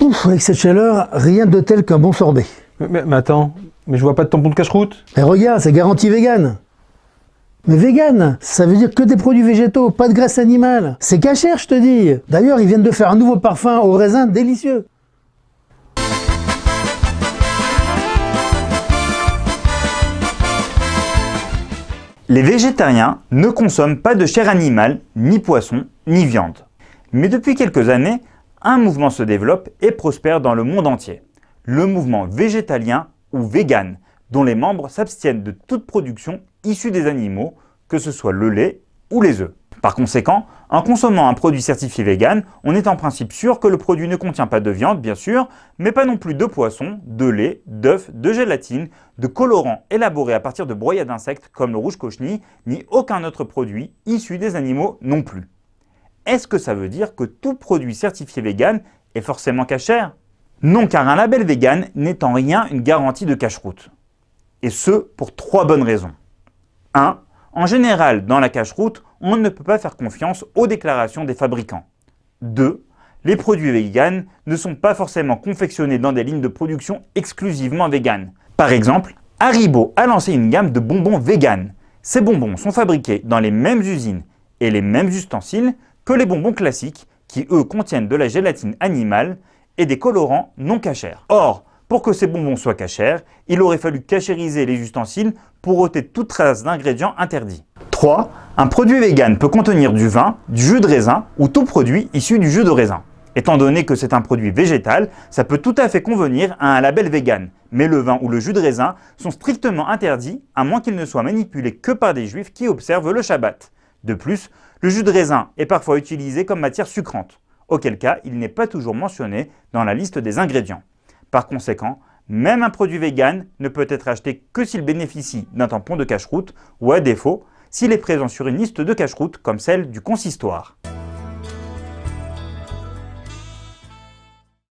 Ouf, avec cette chaleur, rien de tel qu'un bon sorbet. Mais attends, mais je vois pas de tampon de cache-croûte. Et regarde, c'est garanti vegan. Mais vegan, ça veut dire que des produits végétaux, pas de graisse animale. C'est cachère, je te dis. D'ailleurs, ils viennent de faire un nouveau parfum au raisin délicieux. Les végétariens ne consomment pas de chair animale, ni poisson, ni viande. Mais depuis quelques années, un mouvement se développe et prospère dans le monde entier. Le mouvement végétalien ou vegan, dont les membres s'abstiennent de toute production issue des animaux, que ce soit le lait ou les œufs. Par conséquent, en consommant un produit certifié vegan, on est en principe sûr que le produit ne contient pas de viande, bien sûr, mais pas non plus de poisson, de lait, d'œufs, de gélatine, de colorants élaborés à partir de broyats d'insectes comme le rouge cochenille, ni aucun autre produit issu des animaux non plus. Est-ce que ça veut dire que tout produit certifié vegan est forcément cachère? Non, car un label vegan n'est en rien une garantie de cache-croûte. Et ce, pour 3 bonnes raisons. 1. En général, dans la cache-croûte, on ne peut pas faire confiance aux déclarations des fabricants. 2. Les produits vegan ne sont pas forcément confectionnés dans des lignes de production exclusivement vegan. Par exemple, Haribo a lancé une gamme de bonbons vegan. Ces bonbons sont fabriqués dans les mêmes usines et les mêmes ustensiles que les bonbons classiques qui, eux, contiennent de la gélatine animale et des colorants non cachères. Or, pour que ces bonbons soient cachères, il aurait fallu cachériser les ustensiles pour ôter toute trace d'ingrédients interdits. 3. Un produit vegan peut contenir du vin, du jus de raisin ou tout produit issu du jus de raisin. Étant donné que c'est un produit végétal, ça peut tout à fait convenir à un label vegan. Mais le vin ou le jus de raisin sont strictement interdits à moins qu'ils ne soient manipulés que par des juifs qui observent le Shabbat. De plus, le jus de raisin est parfois utilisé comme matière sucrante, auquel cas il n'est pas toujours mentionné dans la liste des ingrédients. Par conséquent, même un produit vegan ne peut être acheté que s'il bénéficie d'un tampon de cache-croûte ou à défaut, s'il est présent sur une liste de cache-croûte comme celle du consistoire.